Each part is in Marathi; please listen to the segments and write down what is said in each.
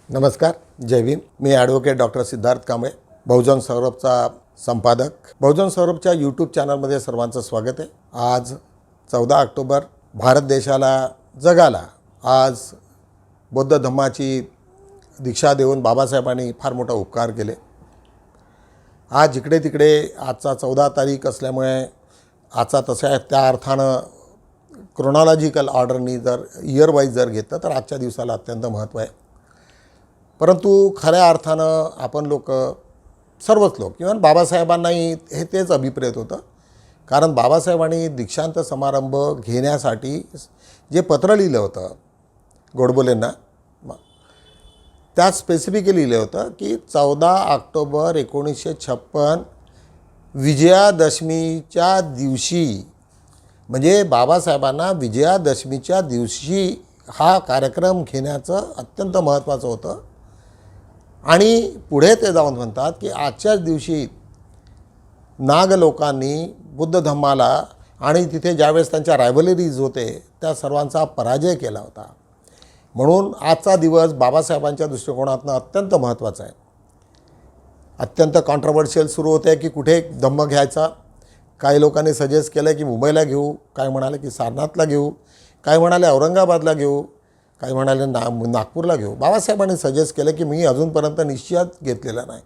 नमस्कार, जय भीम. मी ॲडव्होकेट डॉक्टर सिद्धार्थ कांबळे, बहुजन सौरभचा संपादक. बहुजन सौरभच्या यूट्यूब चॅनलमध्ये सर्वांचं स्वागत आहे. आज 14 ऑक्टोबर, भारत देशाला, जगाला आज बौद्ध धम्माची दीक्षा देऊन बाबासाहेबांनी फार मोठा उपकार केले. आज जिकडे तिकडे आजचा 14 तारीख असल्यामुळे आजचा तसा त्या अर्थानं क्रोनॉलॉजिकल ऑर्डरनी जर इयर वाईज जर घेतलं तर आजच्या दिवसाला अत्यंत महत्त्व आहे. परंतु खऱ्या अर्थानं आपण लोक, सर्वच लोक, इव्हन बाबासाहेबांनाही हे तेच अभिप्रेत होतं. कारण बाबासाहेबांनी दीक्षांत समारंभ घेण्यासाठी जे पत्र लिहिलं होतं गोडबोलेंना, त्यात स्पेसिफिकली लिहिलं होतं की 14 ऑक्टोबर 1956 विजयादशमीच्या दिवशी, म्हणजे बाबासाहेबांना विजयादशमीच्या दिवशी हा कार्यक्रम घेण्याचं अत्यंत महत्त्वाचं होतं. आणि पुढे ते जाऊन म्हणतात की आजच्याच दिवशी नाग लोकांनी बुद्ध धम्माला आणि तिथे ज्यावेळेस त्यांच्या रायव्हलरीज होते त्या सर्वांचा पराजय केला होता. म्हणून आजचा दिवस बाबासाहेबांच्या दृष्टिकोनातून अत्यंत महत्त्वाचा आहे. अत्यंत कॉन्ट्रोवर्शियल सुरू होते की कुठे धम्म घ्यायचा. काही लोकांनी सजेस्ट केलं की मुंबईला घेऊ, काही म्हणाले की सारनाथला घेऊ, काही म्हणाले औरंगाबादला घेऊ, काही म्हणाले नागपूरला घेऊ. बाबासाहेबांनी सजेस्ट केलं की मी अजूनपर्यंत निश्चय घेतलेला नाही,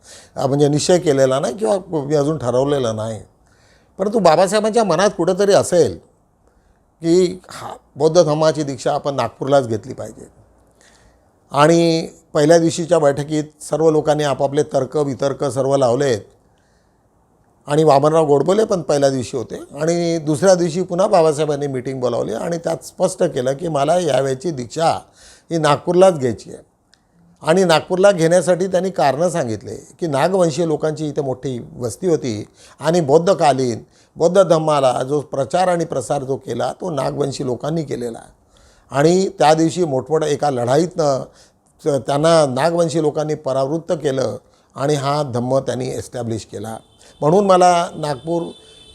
म्हणजे निश्चय केलेला नाही किंवा मी अजून ठरवलेलं नाही. परंतु बाबासाहेबांच्या मनात कुठंतरी असेल की बौद्ध धम्माची दीक्षा आपण नागपूरलाच घेतली पाहिजे. आणि पहिल्या दिवशीच्या बैठकीत सर्व लोकांनी आपापले तर्क वितर्क सर्व लावलेत. आणि वामनराव गोडबोले पण पहिल्या दिवशी होते. आणि दुसऱ्या दिवशी पुन्हा बाबासाहेबांनी मीटिंग बोलावली आणि त्यात स्पष्ट केलं की मला यावेळची दीक्षा ही नागपूरलाच घ्यायची आहे. आणि नागपूरला घेण्यासाठी त्यांनी कारणं सांगितले की नागवंशीय लोकांची इथे मोठी वस्ती होती आणि बौद्धकालीन बौद्ध धम्माला जो प्रचार आणि प्रसार जो केला तो नागवंशी लोकांनी केलेला आहे. आणि त्या दिवशी मोठमोठ्या एका लढाईतनं त्यांना नागवंशी लोकांनी परावृत्त केलं आणि हा धम्म त्यांनी एस्टॅब्लिश केला. म्हणून मला नागपूर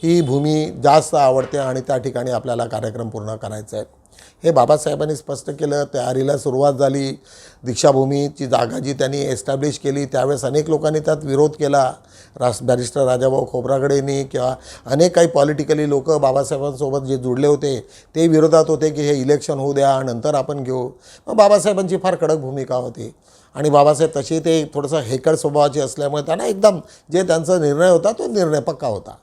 ही भूमी जास्त आवडते आणि त्या ठिकाणी आपल्याला कार्यक्रम पूर्ण करायचा आहे हे बाबासाहेबांनी स्पष्ट केलं. तयारीला सुरुवात झाली. दीक्षाभूमीची जागा जी त्यांनी एस्टॅब्लिश केली त्यावेळेस अनेक लोकांनी त्यात विरोध केला. बॅरिस्टर राजाभाऊ खोब्रागडेंनी किंवा अनेक काही पॉलिटिकली लोक बाबासाहेबांसोबत जे जुडले होते ते विरोधात होते की हे इलेक्शन होऊ द्या नंतर आपण घेऊ. मग बाबासाहेबांची फार कडक भूमिका होती. आणि बाबासाहेब तसे ते थोडंसं हेकड स्वभावाचे असल्यामुळे त्यांना एकदम जे त्यांचा निर्णय होता तो निर्णय पक्का होता.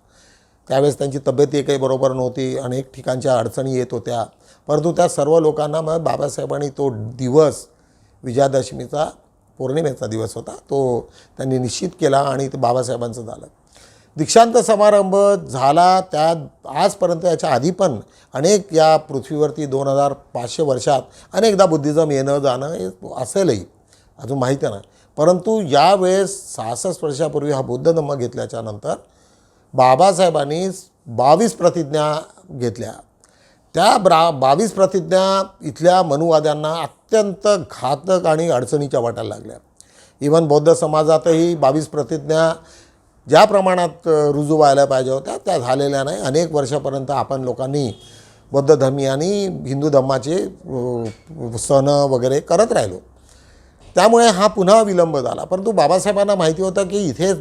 त्यावेळेस त्यांची तब्येतही काही बरोबर नव्हती, अनेक ठिकाणच्या अडचणी येत होत्या. परंतु त्या सर्व लोकांना मग बाबासाहेबांनी तो दिवस विजयादशमीचा पौर्णिमेचा दिवस होता तो त्यांनी निश्चित केला आणि ते बाबासाहेबांचं झालं. दीक्षांत समारंभ झाला त्यात आजपर्यंत याच्या आधी पण अनेक या पृथ्वीवरती 2500 वर्षात अनेकदा बुद्धिझम येणं जाणं हे असेलही, अजून माहिती नाही. परंतु यावेळेस 66 वर्षापूर्वी हा बौद्ध धम्म घेतल्याच्या नंतर बाबासाहेबांनी 22 प्रतिज्ञा घेतल्या. त्या 22 प्रतिज्ञा इथल्या मनुवाद्यांना अत्यंत घातक आणि अडचणीच्या वाटायला लागल्या. इव्हन बौद्ध समाजातही 22 प्रतिज्ञा ज्या प्रमाणात रुजू व्हायला पाहिजे होत्या त्या झालेल्या नाही. अनेक वर्षापर्यंत आपण लोकांनी बौद्ध धर्मी आणि हिंदू धम्माचे सण वगैरे करत राहिलो. त्यामुळे हा पुन्हा विलंब झाला. परंतु बाबासाहेबांना माहिती होतं की इथे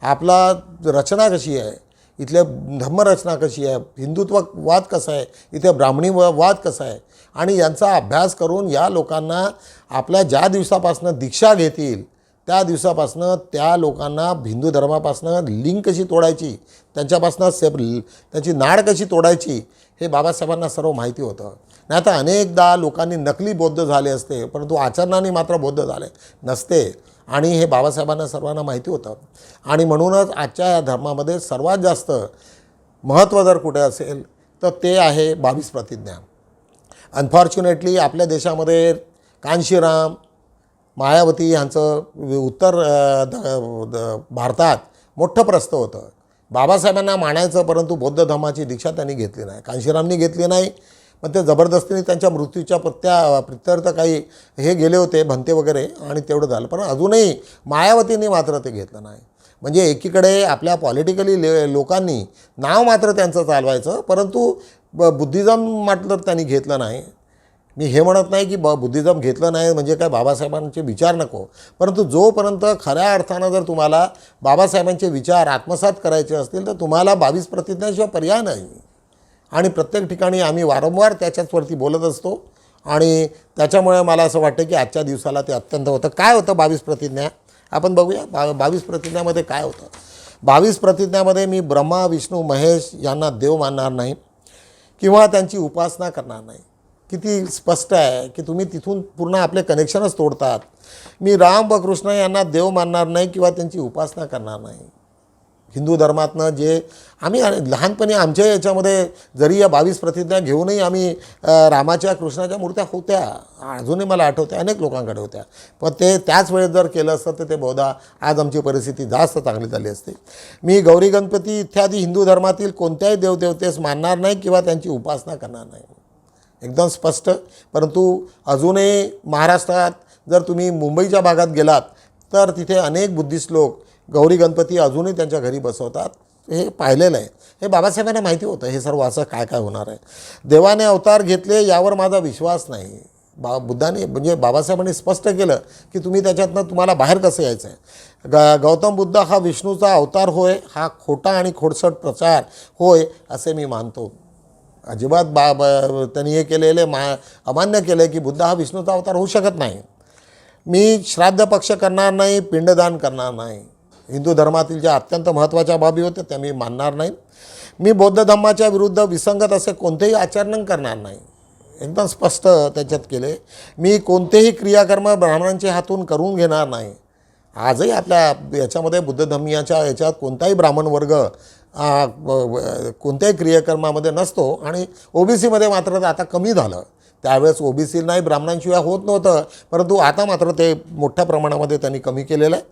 आपला रचना कशी आहे, इथले धम्मरचना कशी आहे, हिंदुत्ववाद कसा आहे, इथे ब्राह्मणीवाद कसा आहे आणि यांचा अभ्यास करून या लोकांना आपल्या ज्या दिवसापासून दीक्षा घेतील त्या दिवसापासून त्या लोकांना हिंदू धर्मापासून लिंक कशी तोडायची, त्यांच्यापासून त्यांची नाड कशी तोडायची हे बाबासाहेबांना सर्व माहिती होतं. नाही तर अनेकदा लोकांनी नकली बौद्ध झाले असते परंतु आचरणाने मात्र बौद्ध झाले नसते आणि हे बाबासाहेबांना सर्वांना माहिती होतं. आणि म्हणूनच आजच्या या धर्मामध्ये सर्वात जास्त महत्त्व जर कुठे असेल तर ते आहे 22 प्रतिज्ञा. अनफॉर्च्युनेटली आपल्या देशामध्ये कांशीराम मायावती यांचं उत्तर भारतात मोठं प्रस्थ होतं. बाबासाहेबांना मानायचं परंतु बौद्ध धर्माची दीक्षा त्यांनी घेतली नाही. कांशीरामनी घेतली नाही. पण ते जबरदस्तीने त्यांच्या मृत्यूच्या प्रित्यर्थ काही हे गेले होते भंते वगैरे आणि तेवढं झालं. पण अजूनही मायावतींनी मात्र ते घेतलं नाही. म्हणजे एकीकडे आपल्या पॉलिटिकली लोकांनी नाव मात्र त्यांचं चालवायचं परंतु बुद्धिझम मात्र त्यांनी घेतलं नाही. मी हे म्हणत नाही की बुद्धिझम घेतलं नाही म्हणजे काय बाबासाहेबांचे विचार नको, परंतु जोपर्यंत खऱ्या अर्थानं जर तुम्हाला बाबासाहेबांचे विचार आत्मसात करायचे असतील तर तुम्हाला 22 प्रतिज्ञाशिवाय पर्याय नाही. आणि प्रत्येक ठिकाणी आम्ही वारंवार त्याच्याचवरती बोलत असतो आणि त्याच्यामुळे मला असं वाटतं की आजच्या दिवसाला ते अत्यंत होतं. काय होतं 22 प्रतिज्ञा आपण बघूया. 22 प्रतिज्ञामध्ये काय होतं. 22 प्रतिज्ञामध्ये मी ब्रह्मा विष्णू महेश यांना देव मानणार नाही किंवा त्यांची उपासना करणार नाही. किती स्पष्ट आहे की तुम्ही तिथून पूर्ण आपले कनेक्शनच तोडतात. मी राम व कृष्ण यांना देव मानणार नाही किंवा त्यांची उपासना करणार नाही. हिंदू धर्मातनं जे आम्ही लहानपणी आमच्या याच्यामध्ये जरी या 22 प्रतिज्ञा घेऊनही आम्ही रामाच्या कृष्णाच्या मूर्त्या होत्या, अजूनही मला आठवते अनेक लोकांकडे होत्या, पण ते त्याच वेळेस जर केलं असतं तर ते बहुधा आज आमची परिस्थिती जास्त चांगली झाली असते. मी गौरी गणपती इत्यादी हिंदू धर्मातील कोणत्याही देवदेवतेस मानणार नाही किंवा त्यांची उपासना करणार नाही. एकदम स्पष्ट. परंतु अजूनही महाराष्ट्रात जर तुम्ही मुंबईच्या भागात गेलात तर तिथे अनेक बुद्धिस्ट लोक गौरी गणपती अजूनही त्यांच्या घरी बसवतात. हे पाहिलेलं आहे. हे बाबासाहेबांना माहिती होतं हे सर्व असं काय काय होणार आहे. देवाने अवतार घेतले यावर माझा विश्वास नाही. बुद्धाने म्हणजे बाबासाहेबांनी स्पष्ट केलं की तुम्ही त्याच्यातनं तुम्हाला बाहेर कसं यायचं आहे. गौतम बुद्ध हा विष्णूचा अवतार होय, हा खोटा आणि खोडसट प्रचार होय असे मी मानतो. अजिबात त्यांनी हे केलेले अमान्य केले की बुद्ध हा विष्णूचा अवतार होऊ शकत नाही. मी श्राद्ध पक्ष करणार नाही, पिंडदान करणार नाही. हिंदू धर्मातील ज्या अत्यंत महत्त्वाच्या बाबी होत्या त्या मी मानणार नाही. मी बौद्ध धर्माच्या विरुद्ध विसंगत असे कोणतेही आचरण करणार नाही. एकदम स्पष्ट त्याच्यात केले. मी कोणतेही क्रियाकर्म ब्राह्मणांच्या हातून करून घेणार नाही. आजही आपल्या याच्यामध्ये बुद्ध धर्मीयाच्या याच्यात कोणताही ब्राह्मण वर्ग कोणत्याही क्रियाकर्मामध्ये नसतो आणि OBCमध्ये मात्र आता कमी झालं. त्यावेळेस OBC नाही ब्राह्मणांशिवाय होत नव्हतं, परंतु आता मात्र ते मोठ्या प्रमाणामध्ये त्यांनी कमी केलेलं आहे.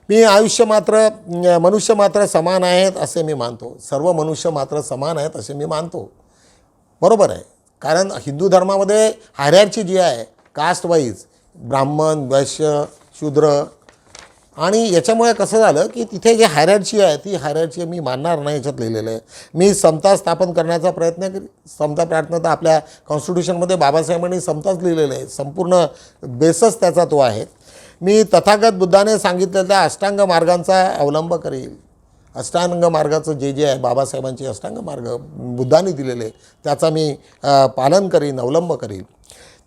मी मनुष्य मात्र समान आहेत असे मी मानतो. सर्व मनुष्य मात्र समान आहेत असे मी मानतो. बरोबर आहे. कारण हिंदू धर्मामध्ये हायरार्ची जी आहे कास्ट वाईज ब्राह्मण वैश्य शूद्र आणि याच्यामुळे कसं झालं की तिथे जे हायरार्ची आहे ती हायरार्ची मी मानणार नाही याच्यात लिहिलेलं आहे. मी समता स्थापन करण्याचा प्रयत्न करेन. समता प्रयत्न तर आपल्या कॉन्स्टिट्यूशनमध्ये बाबासाहेबांनी समताच लिहिलेलं आहे. संपूर्ण बेसच त्याचा तो आहे. मी तथागत बुद्धाने सांगितलेल्या अष्टांग मार्गांचा अवलंब करेल. अष्टांग मार्गाचं जे आहे बाबासाहेबांचे अष्टांग मार्ग बुद्धाने दिलेले त्याचा मी पालन करीन, अवलंब करीन.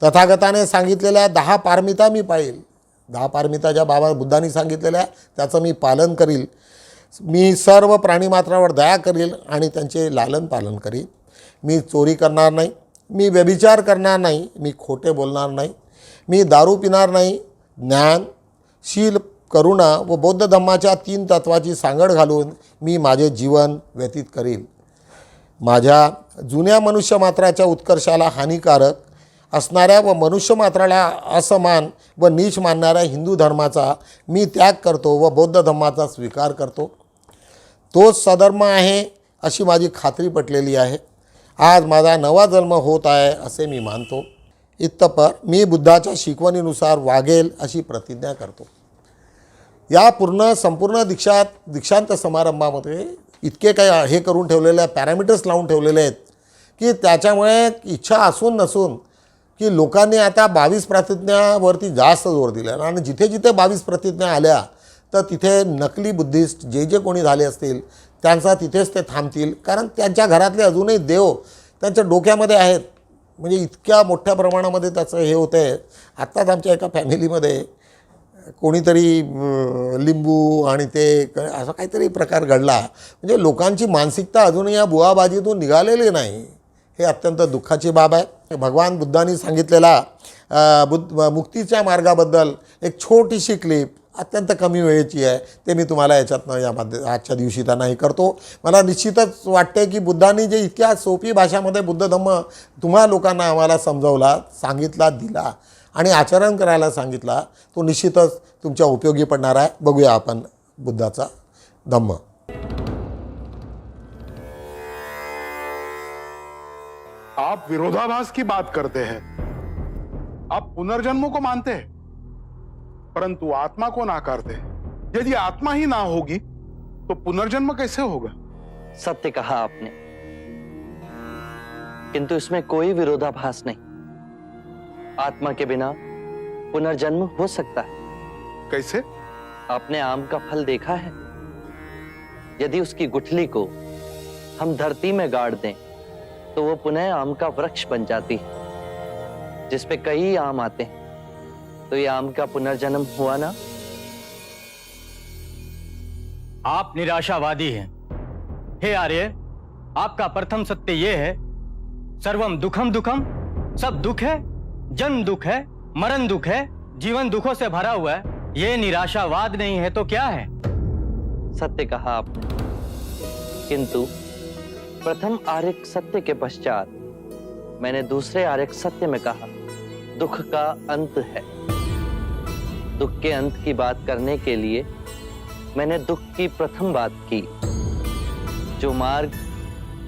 तथागताने सांगितलेल्या 10 पारमिता मी पाळील. 10 पारमिता ज्या बाबा बुद्धांनी सांगितलेल्या त्याचं मी पालन करील. मी सर्व प्राणीमात्रावर दया करील आणि त्यांचे लालन पालन करीन. मी चोरी करणार नाही, मी व्यभिचार करणार नाही, मी खोटे बोलणार नाही, मी दारू पिणार नाही. ज्ञान शील करुणा व बौद्ध धम्माच्या 3 तत्वाची सांगड घालून मी माझे जीवन व्यतीत करील. माझ्या जुन्या मनुष्यमात्राच्या उत्कर्षाला हानिकारक असणाऱ्या व मनुष्यमात्राला असमान व नीच मानणाऱ्या हिंदू धर्माचा मी त्याग करतो व बौद्ध धर्माचा स्वीकार करतो. तोच सधर्म आहे अशी माझी खात्री पटलेली आहे. आज माझा नवा जन्म होत आहे असे मी मानतो. इत्तपर मी बुद्धाच्या शिकवणीनुसार वागेल अशी प्रतिज्ञा करतो. या संपूर्ण दीक्षांत समारंभामध्ये इतके काही हे करून ठेवलेले पॅरामीटर्स लावून ठेवलेले आहेत की त्याच्यामुळे इच्छा असून नसून की लोकांनी आता 22 प्रतिज्ञावरती जास्त जोर दिला आणि जिथे जिथे 22 प्रतिज्ञा आल्या तर तिथे नकली बुद्धिस्ट जे कोणी झाले असतील त्यांचा तिथेच ते थांबतील. कारण त्यांच्या घरातले अजूनही देव त्यांच्या डोक्यामध्ये आहेत. म्हणजे इतक्या मोठ्या प्रमाणामध्ये त्याचं हे होतं आहे. आत्ताच आमच्या एका फॅमिलीमध्ये कोणीतरी लिंबू आणि ते असा काहीतरी प्रकार घडला. म्हणजे लोकांची मानसिकता अजूनही या बुवाबाजीतून निघालेली नाही. हे अत्यंत दुःखाची बाब आहे. भगवान बुद्धांनी सांगितलेला मुक्तीच्या मार्गाबद्दल एक छोटीशी क्लिप अत्यंत कमी वेळेची आहे ते मी तुम्हाला याच्यातनं आजच्या दिवशी त्यांना हे करतो. मला निश्चितच वाटते की बुद्धांनी जे इतक्या सोपी भाषामध्ये बुद्ध धम्म तुम्हा लोकांना आम्हाला समजावला, सांगितला, दिला आणि आचरण करायला सांगितला तो निश्चितच तुमच्या उपयोगी पडणार आहे. बघूया आपण बुद्धाचा धम्म. आप विरोधाभास की बात करते हैं. आप पुनर्जन्म को मानते हैं परंतु आत्मा को नाकारते हैं. यदि आत्मा ही ना होगी तो पुनर्जन्म कैसे होगा? सत्य कहा आपने, किंतु इसमें कोई विरोधाभास नहीं. आत्मा के बिना पुनर्जन्म हो सकता है। कैसे? आपने आम का फल देखा है? यदि उसकी गुठली को हम धरती में गाड़ दें तो वो पुनः आम का वृक्ष बन जाती है, जिसपे कई आम आते हैं। तो ये आम का पुनर्जन्म हुआ ना? आप निराशावादी हैं। हे आर्य, आपका प्रथम सत्य ये है, सर्वम दुखम दुखम, सब दुख है, जन्म दुख है, मरण दुख है, जीवन दुखों से भरा हुआ है। ये निराशावाद नहीं है तो क्या है? सत्य कहा आपने, किंतु प्रथम आर्यक सत्य के पश्चात मैंने दूसरे आर्यक सत्य में कहा दुख का अंत है। दुख के अंत की बात करने के लिए मैंने दुख की प्रथम बात की। जो मार्ग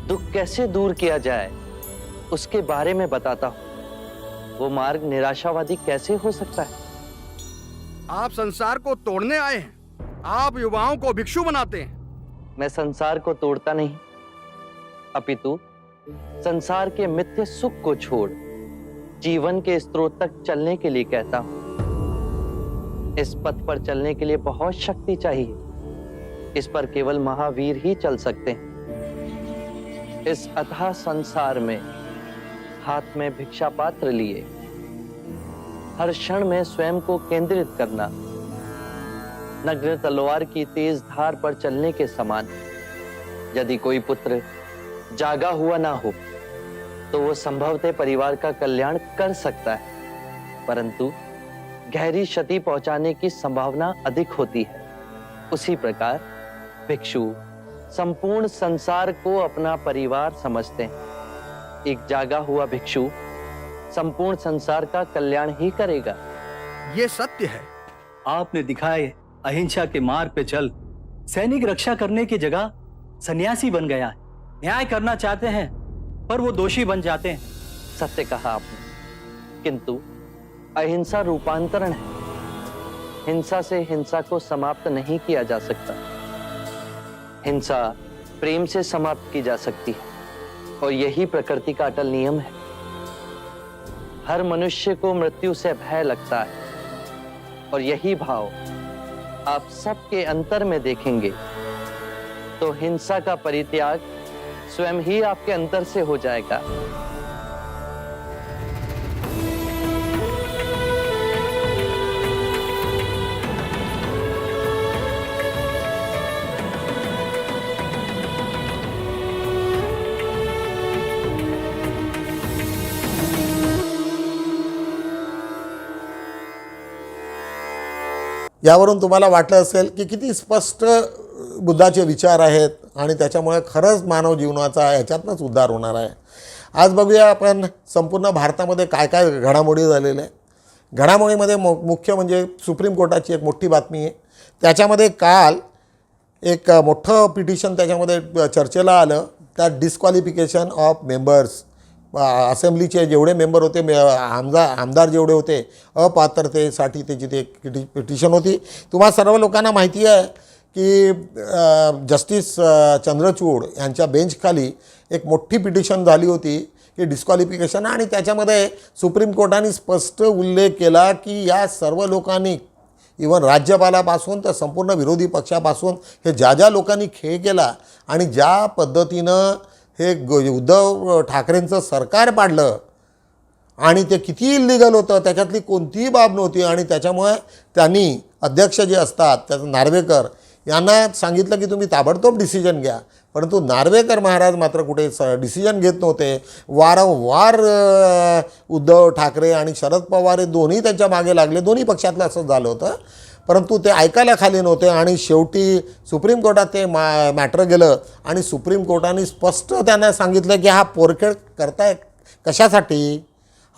दुख कैसे दूर किया जाए उसके बारे में बताता हूं। वो मार्ग निराशावादी कैसे हो सकता है? आप संसार को तोड़ने आए हैं। आप युवाओं को भिक्षु बनाते हैं। मैं संसार को तोड़ता नहीं, अपितु संसार के मिथ्य सुख को छोड़ जीवन के स्रोत तक चलने के लिए कहता हूं। इस पथ पर चलने के लिए बहुत शक्ति चाहिए। इस पर केवल महावीर ही चल सकते हैं। इस अथाह संसार में हाथ में भिक्षा पात्र लिए हर क्षण में स्वयं को केंद्रित करना नग्न तलवार की तेज धार पर चलने के समान। यदि कोई पुत्र जागा हुआ ना हो तो वो संभवतः परिवार का कल्याण कर सकता है, परंतु गहरी क्षति पहुंचाने की संभावना अधिक होती है। उसी प्रकार भिक्षु संपूर्ण संसार को अपना परिवार समझते हैं। एक जागा हुआ भिक्षु संपूर्ण संसार का कल्याण ही करेगा। ये सत्य है। आपने दिखाए अहिंसा के मार्ग पे चल सैनिक रक्षा करने की जगह सन्यासी बन गया है। न्याय करना चाहते हैं पर वो दोषी बन जाते हैं। सत्य कहा आपने, किंतु अहिंसा रूपांतरण है। हिंसा से हिंसा को समाप्त नहीं किया जा सकता। हिंसा प्रेम से समाप्त की जा सकती है और यही प्रकृति का अटल नियम है। हर मनुष्य को मृत्यु से भय लगता है और यही भाव आप सबके अंतर में देखेंगे तो हिंसा का परित्याग स्वयं ही आपके अंतर से हो जाएगा। यावरून तुम्हाला वाटलं असेल की किती स्पष्ट बुद्धाचे विचार आहेत आणि त्याच्यामुळे खरंच मानव जीवनाचा याच्यातनंच उद्धार होणार आहे। आज बघूया आपण संपूर्ण भारतामध्ये काय काय घडामोडी झालेल्या आहे। घडामोडीमध्ये मुख्य म्हणजे सुप्रीम कोर्टाची एक मोठी बातमी आहे। त्याच्यामध्ये काल एक मोठं पिटिशन त्याच्यामध्ये चर्चेला आलं, त्यात डिस्क्वालिफिकेशन ऑफ मेंबर्स, असेंब्लीचे जेवढे मेंबर होते, आमदार जेवढे होते, अपात्रतेसाठी त्याची ते पिटिशन होती। तुम्हा सर्व लोकांना माहिती आहे की जस्टिस चंद्रचूड यांच्या बेंचखाली एक मोठी पिटिशन झाली होती की डिस्क्वालिफिकेशन, आणि त्याच्यामध्ये सुप्रीम कोर्टाने स्पष्ट उल्लेख केला की या सर्व लोकांनी, इवन राज्यपालापासून तर संपूर्ण विरोधी पक्षापासून, हे ज्या लोकांनी खेळ केला आणि ज्या पद्धतीनं हे उद्धव ठाकरेंचं सरकार पाडलं आणि ते किती इल्लीगल होतं, त्याच्यातली कोणतीही बाब नव्हती। आणि त्याच्यामुळे त्यांनी अध्यक्ष जे असतात त्याचं नार्वेकर यांना सांगितलं की तुम्ही ताबडतोब डिसिजन घ्या, परंतु नार्वेकर महाराज मात्र कुठे डिसिजन घेत नव्हते। वारंवार उद्धव ठाकरे आणि शरद पवार हे दोन्ही त्यांच्या मागे लागले, दोन्ही पक्षातलं असं झालं होतं, परंतु ते ऐकायला खाली नव्हते। आणि शेवटी सुप्रीम कोर्टात ते मॅटर गेलं आणि सुप्रीम कोर्टाने स्पष्ट त्यांना सांगितलं की हा पोरखेड करताय कशासाठी।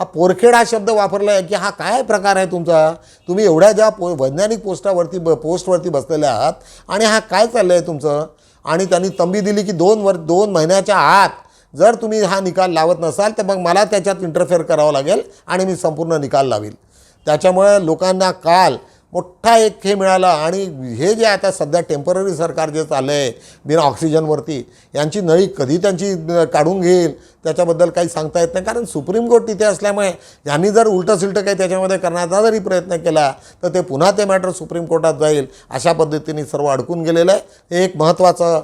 हा पोरखेड हा शब्द वापरला आहे की हा काय प्रकार आहे तुमचा, तुम्ही एवढ्या ज्या वैज्ञानिक पोस्टवरती बसलेले आहात आणि हा काय चाललं आहे तुमचं। आणि त्यांनी तंबी दिली की 2 महिन्याच्या आत जर तुम्ही हा निकाल लावत नसाल तर मग मला त्याच्यात इंटरफेअर करावं लागेल आणि मी संपूर्ण निकाल लावेल। त्याच्यामुळे लोकांना काल मोठा एक हे मिळाला. आणि हे जे आता सध्या टेम्पररी सरकार जे चाललं आहे बिना ऑक्सिजनवरती, यांची नळी कधी त्यांची काढून घेईल त्याच्याबद्दल काही सांगता येत नाही. कारण सुप्रीम कोर्ट तिथे असल्यामुळे यांनी जर उलटं सिलटं काही त्याच्यामध्ये करण्याचा जरी प्रयत्न केला तर ते पुन्हा ते मॅटर सुप्रीम कोर्टात जाईल. अशा पद्धतीने सर्व अडकून गेलेलं आहे. हे एक महत्त्वाचं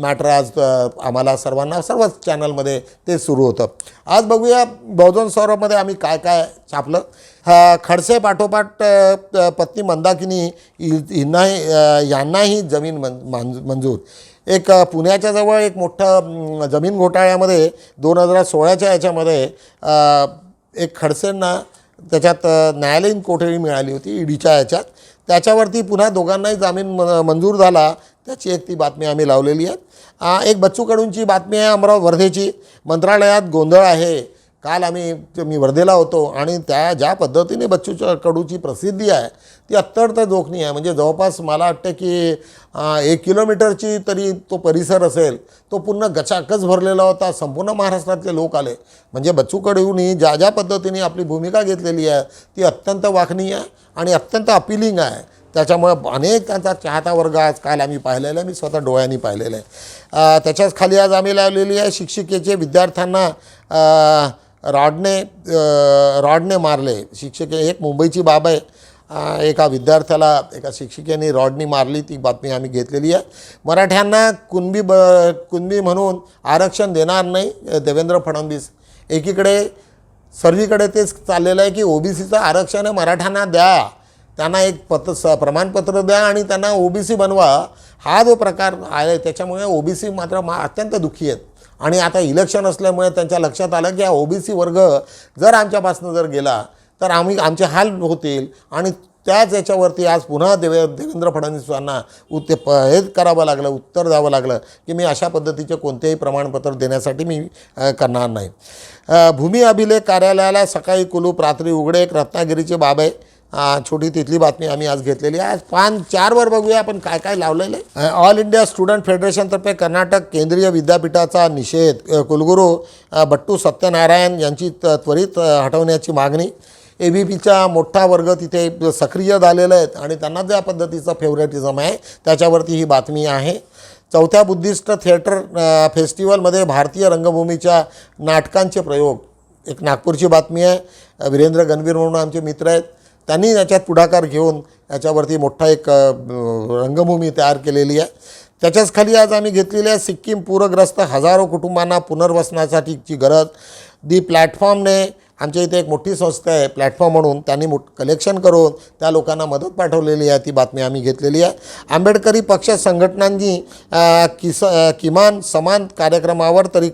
मॅटर आज आम्हाला सर्वांना सर्वच चॅनलमध्ये ते सुरू होतं. आज बघूया बहुजन सौरभमध्ये आम्ही काय काय छापलं. खडसे पाठोपाठ पत्नी मंदाकिनी यांनाही जमीन मंजूर. एक पुण्याच्या जवळ एक मोठं जमीन घोटाळ्यामध्ये 2016च्या याच्यामध्ये एक खडसेंना त्याच्यात न्यायालयीन कोठडी मिळाली होती ईडीच्या याच्यात. त्याच्यावरती पुन्हा दोघांनाही जामीन मंजूर झाला. त्याची एक ती बातमी आम्ही लावलेली आहे. एक बच्चू कडूंची बातमी आहे अमरावती वर्धेची. मंत्रालयात गोंधळ आहे. काल मी वर्धेला होतो आणि त्या ज्या पद्धतीने बच्चू कडूची प्रसिद्धी आहे ती अत्यंत जोखमी आहे. म्हणजे जवळपास मला वाटतं की 1 किलोमीटरची तरी तो परिसर असेल, तो पूर्ण गचाकच भरलेला होता. संपूर्ण महाराष्ट्रातले लोक आले. म्हणजे बच्चू कडूंनी ज्या ज्या पद्धतीने आपली भूमिका घेतलेली आहे ती अत्यंत वाखनीय आहे आणि अत्यंत अपिलिंग आहे. त्याच्यामुळे अनेक त्यांचा चाहता वर्ग आज काल आम्ही पाहिलेला आहे. मी स्वतः डोळ्यांनी पाहिलेलं आहे. त्याच्याच खाली आज आम्ही लावलेली आहे शिक्षिकेचे विद्यार्थ्यांना रॉडने मारले. शिक्षिके एक मुंबईची बाब आहे. एका विद्यार्थ्याला एका शिक्षिकेने रॉडनी मारली, ती बातमी आम्ही घेतलेली आहे. मराठ्यांना कुणबी म्हणून आरक्षण देणार नाही देवेंद्र फडणवीस. एकीकडे सर्वीकडे तेच चाललेलं आहे की ओबीसीचं आरक्षण मराठ्यांना द्या, त्यांना एक प्रमाणपत्र द्या आणि त्यांना ओबीसी बनवा. हा जो प्रकार आहे त्याच्यामुळे ओबीसी मात्र अत्यंत दुःखी आहेत. आणि आता इलेक्शन असल्यामुळे त्यांच्या लक्षात आलं की हा ओबीसी वर्ग जर आमच्यापासून जर गेला तर आमचे हाल होतील. आणि त्याच याच्यावरती आज पुन्हा देवेंद्र फडणवीसांना हे करावं लागलं, उत्तर द्यावं लागलं की मी अशा पद्धतीचे कोणतेही प्रमाणपत्र देण्यासाठी मी करणार नाही. भूमी अभिलेख कार्यालयाला सकाळी कुलूप, रात्री उघडे. एक रत्नागिरीची बाब आहे. छोटी तिथली बातमी आम्ही आज घेतलेली आहे. आज 5-4 बघूया आपण काय काय लावलेलं आहे. ऑल इंडिया स्टुडंट फेडरेशनतर्फे कर्नाटक केंद्रीय विद्यापीठाचा निषेध. कुलगुरू बट्टू सत्यनारायण यांची त्वरित हटवण्याची मागणी. ABPचा मोठा वर्ग तिथे सक्रिय झालेले आहेत आणि त्यांना ज्या पद्धतीचं फेवरेटिझम आहे त्याच्यावरती ही बातमी आहे. 4थ्या बुद्धिस्ट थिएटर फेस्टिवलमध्ये भारतीय रंगभूमीच्या नाटकांचे प्रयोग. एक नागपूरची बातमी आहे. वीरेंद्र गणवीर म्हणून आमचे मित्र आहेत, त्यांनी याच्यात पुढाकार घेऊन याच्यावरती मोठा एक रंगभूमी तयार केलेली आहे. त्याच्याच खाली आज आम्ही घेतलेली आहे सिक्कीम पूरग्रस्त हजारो कुटुंबांना पुनर्वसनासाठीची गरज. दी प्लॅटफॉर्मने, आमच्या इथे एक मोठी संस्था आहे प्लॅटफॉर्म म्हणून, त्यांनी कलेक्शन करून त्या लोकांना मदत पाठवलेली आहे. ती बातमी आम्ही घेतलेली आहे. आंबेडकरी पक्ष संघटनांनी किमान समान कार्यक्रमावर तरी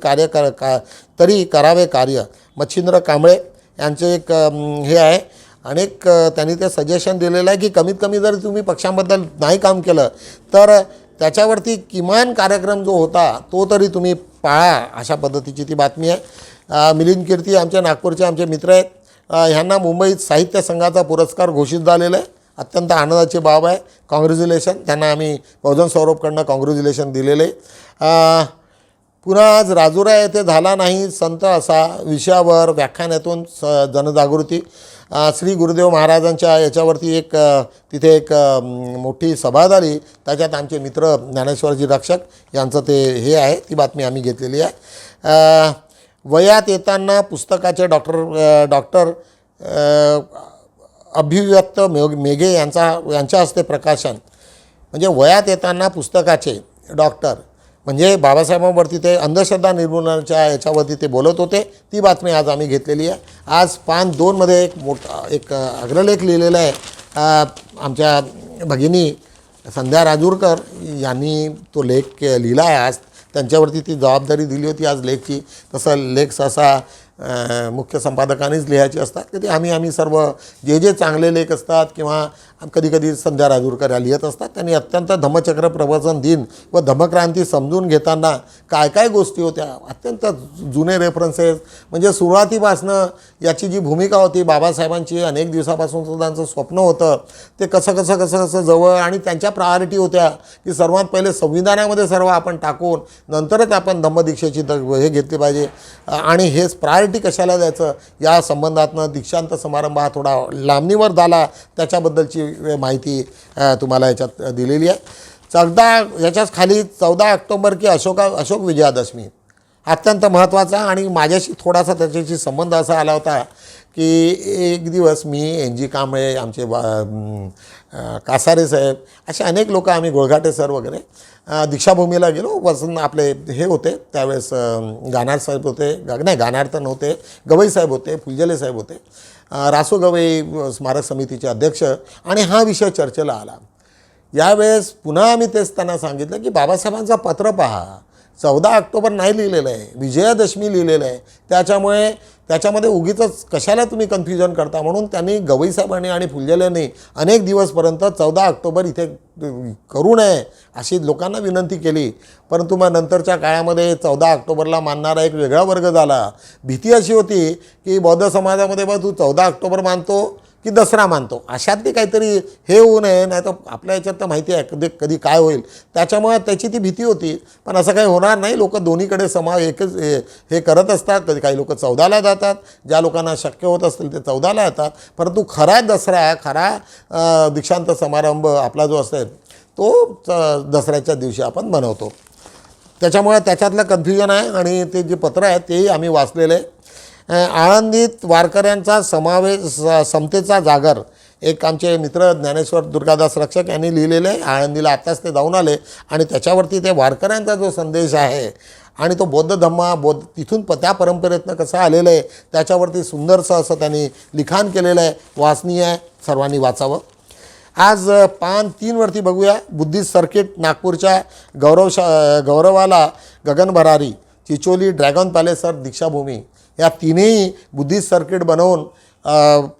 करावे कार्य. मच्छिंद्र कांबळे यांचे एक हे आहे. अनेक त्यांनी ते सजेशन दिलेलं आहे की कमीत कमी जर तुम्ही पक्षांबद्दल नाही काम केलं तर त्याच्यावरती किमान कार्यक्रम जो होता तो तरी तुम्ही पाळा, अशा पद्धतीची ती बातमी आहे. मिलिंद कीर्ती आमच्या नागपूरचे आमचे मित्र आहेत. ह्यांना मुंबईत साहित्य संघाचा पुरस्कार घोषित झालेला आहे. अत्यंत आनंदाची बाब आहे. कॉंग्रॅच्युलेशन. त्यांना आम्ही बहुजन सौरभकडनं कॉंग्रॅच्युलेशन दिलेले. पुन्हा आज राजुरा येथे झाला नाही संत असा विषयावर व्याख्यानातून जनजागृती. श्री गुरुदेव महाराजांच्या याच्यावरती एक तिथे एक मोठी सभा झाली. त्याच्यात आमचे मित्र ज्ञानेश्वरजी रक्षक यांचं ते हे आहे, ती बातमी आम्ही घेतलेली आहे. वयात येताना पुस्तकाचे डॉक्टर अभिव्यक्त मेघे यांच्या हस्ते प्रकाशन. म्हणजे वयात येताना पुस्तकाचे डॉक्टर म्हणजे बाबासाहेबांवरती ते अंधश्रद्धा निर्मूलनाच्या याच्यावरती ते बोलत होते. ती बातमी आज आम्ही घेतलेली आहे. आज 5-2मध्ये एक मोठा एक अग्रलेख लिहिलेला आहे. आमच्या भगिनी संध्या राजूरकर यांनी तो लेख लिहिला आहे. आज त्यांच्यावरती ती जबाबदारी दिली होती आज लेखची. तसं लेख सहसा मुख्य संपादकांनीच लिहायचे असतात की ते आम्ही सर्व जे चांगले लेख असतात किंवा कधीकधी संध्या राजूरकर या लिहित असतात. त्यांनी अत्यंत धम्मचक्र प्रवचन दिन व धम्मक्रांती समजून घेताना काय काय गोष्टी होत्या, अत्यंत जुने रेफरन्सेस, म्हणजे सुरुवातीपासनं याची जी भूमिका होती बाबासाहेबांची, अनेक दिवसापासून त्यांचं स्वप्न होतं ते कसं जवळ, आणि त्यांच्या प्रायोरिटी होत्या की सर्वात पहिले संविधानामध्ये सर्व आपण टाकून नंतरच आपण धम्मदीक्षेची हे घेतली पाहिजे. आणि हेच प्रायोरिटी प्रायोरिटी कशाला द्यायचं या संबंधातनं दीक्षांत समारंभ हा थोडा लांबणीवर झाला त्याच्याबद्दलची माहिती तुम्हाला याच्यात दिलेली आहे. याच्याच खाली 14 ऑक्टोबर की अशोक विजयादशमी अत्यंत महत्त्वाचा आणि माझ्याशी थोडासा त्याच्याशी संबंध असा आला होता की एक दिवस मी एन जी कांबळे, आमचे कासारे साहेब, असे अनेक लोक, आम्ही गोळघाटे सर वगैरे दीक्षाभूमीला गेलो. वसंत आपले हे होते त्यावेळेस, गानार साहेब होते, नाही गानार तर नव्हते, गवई साहेब होते, फुलझले साहेब होते, रासो गवई स्मारक समितीचे अध्यक्ष, आणि हा विषय चर्चेला आला. यावेळेस पुन्हा आम्ही तेच त्यांना सांगितलं की बाबासाहेबांचं पत्र पहा, 14 ऑक्टोबर नाही लिहिलेलं आहे, विजयादशमी लिहिलेलं आहे, त्याच्यामध्ये उगीचच कशाला तुम्ही कन्फ्युजन करता. म्हणून त्यांनी गवई साहेबांनी आणि फुलझेल्यांनी अनेक दिवसपर्यंत 14 ऑक्टोबर इथे करू नये अशी लोकांना विनंती केली. परंतु मग नंतरच्या काळामध्ये 14 ऑक्टोबरला मानणारा एक वेगळा वर्ग झाला. भीती अशी होती की बौद्ध समाजामध्ये बघ तू 14 ऑक्टोबर मानतो की दसरा मानतो, अशातली काहीतरी हे होऊ नये, नाही तर आपल्या याच्यात तर माहिती आहे कधी काय होईल. त्याच्यामुळे त्याची ती भीती होती. पण असं काही होणार नाही. लोक दोन्हीकडे एकच हे करत असतात. कधी काही लोक 14ला जातात, ज्या लोकांना शक्य होत असतील ते 14ला येतात. परंतु खरा दसरा, खरा दीक्षांत समारंभ आपला जो असेल तो दसऱ्याच्या दिवशी आपण बनवतो. त्याच्यामुळे त्याच्यातलं कन्फ्युजन आहे. आणि ते जे पत्र आहे तेही आम्ही वाचलेलं आहे. आळंदीत वारकऱ्यांचा समतेचा जागर, एक आमचे मित्र ज्ञानेश्वर दुर्गादास रक्षक यांनी लिहिलेले आहे. आळंदीला आत्ताच ते जाऊन आले आणि त्याच्यावरती ते वारकऱ्यांचा जो संदेश आहे आणि तो बौद्ध तिथून त्या परंपरेतनं कसं आलेलं आहे त्याच्यावरती सुंदरसं असं त्यांनी लिखाण केलेलं आहे. वाचनीय आहे, सर्वांनी वाचावं. आज पान 3 वरती बघूया. बुद्धिस्ट सर्किट नागपूरच्या गौरवाला गगन भरारी, चिचोली, ड्रॅगन पॅलेसर, दीक्षाभूमी या तिन्ही बुद्धिस्ट सर्किट बनवून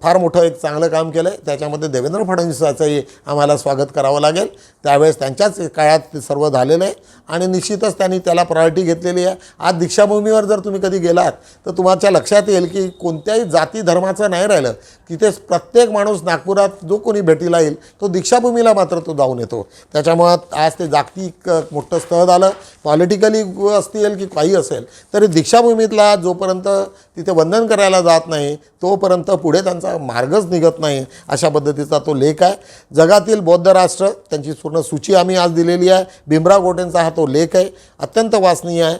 फार मोठं एक चांगलं काम केलं आहे. त्याच्यामध्ये देवेंद्र फडणवीसाचंही आम्हाला स्वागत करावं लागेल. त्यावेळेस त्यांच्याच काळात ते सर्व झालेलं आहे आणि निश्चितच त्यांनी त्याला प्रायोरिटी घेतलेली आहे. आज दीक्षाभूमीवर जर तुम्ही कधी गेलात तर तुमच्या लक्षात येईल की कोणत्याही जाती धर्माचं नाही राहिलं. तिथे प्रत्येक माणूस नागपुरात जो कोणी भेटीला येईल तो दीक्षाभूमीला मात्र तो जाऊन येतो. त्याच्यामुळं आज ते जागतिक मोठं स्थळ झालं. पॉलिटिकली असतील की काही असेल तरी दीक्षाभूमीतला जोपर्यंत तिथे वंदन करायला जात नाही तोपर्यंत पुढे त्यांचा मार्गच निघत नाही, अशा पद्धतीचा तो लेख आहे. जगातील बौद्ध राष्ट्र, त्यांची पूर्ण सूची आम्ही आज दिलेली आहे. भीमराव गोटेंचा हा तो लेख आहे, अत्यंत वाचनीय आहे.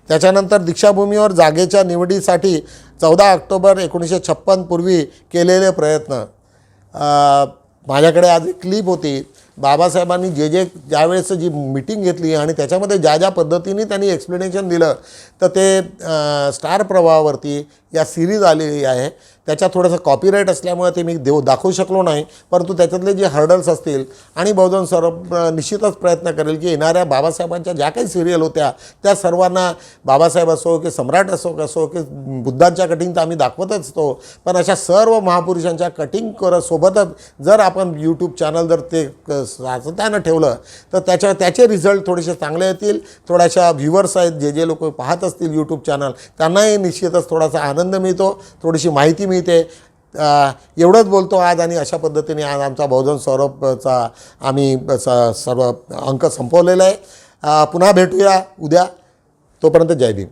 त्याच्यानंतर दीक्षाभूमीवर जागेच्या निवडीसाठी 14 ऑक्टोबर 1956 पूर्वी केलेले प्रयत्न. माझ्याकडे आज एक क्लिप होती. बाबासाहेबांनी ज्यावेळेस जी मीटिंग घेतली आणि त्याच्यामध्ये ज्या पद्धतीने त्यांनी एक्सप्लेनेशन दिलं तर ते स्टार प्रवाहावरती या सिरीज आलेली आहे. त्याच्यात थोडंसं कॉपीराईट असल्यामुळे ते मी दाखवू शकलो नाही. परंतु त्याच्यातले जे हर्डल्स असतील आणि बहुजन सर्व निश्चितच प्रयत्न करेल की येणाऱ्या बाबासाहेबांच्या ज्या काही सिरियल होत्या त्या सर्वांना, बाबासाहेब असो की सम्राट असो की बुद्धांच्या कटिंग तर आम्ही दाखवतच असतो, पण अशा सर्व महापुरुषांच्या कटिंग सोबतच जर आपण यूट्यूब चॅनल जर ते सातत्यानं ठेवलं तर त्याचे रिझल्ट थोडेसे चांगले येतील. थोड्याशा व्ह्युअर्स आहेत जे लोक पाहत असतील यूट्यूब चॅनल त्यांनाही निश्चितच थोडासा आनंद मिळतो, थोडीशी माहिती मिळते. एवढंच बोलतो आज आणि अशा पद्धतीने आज आमचा बहुजन सौरभचा आम्ही सर्व अंक संपवलेला आहे. पुन्हा भेटूया उद्या. तोपर्यंत जय भीम.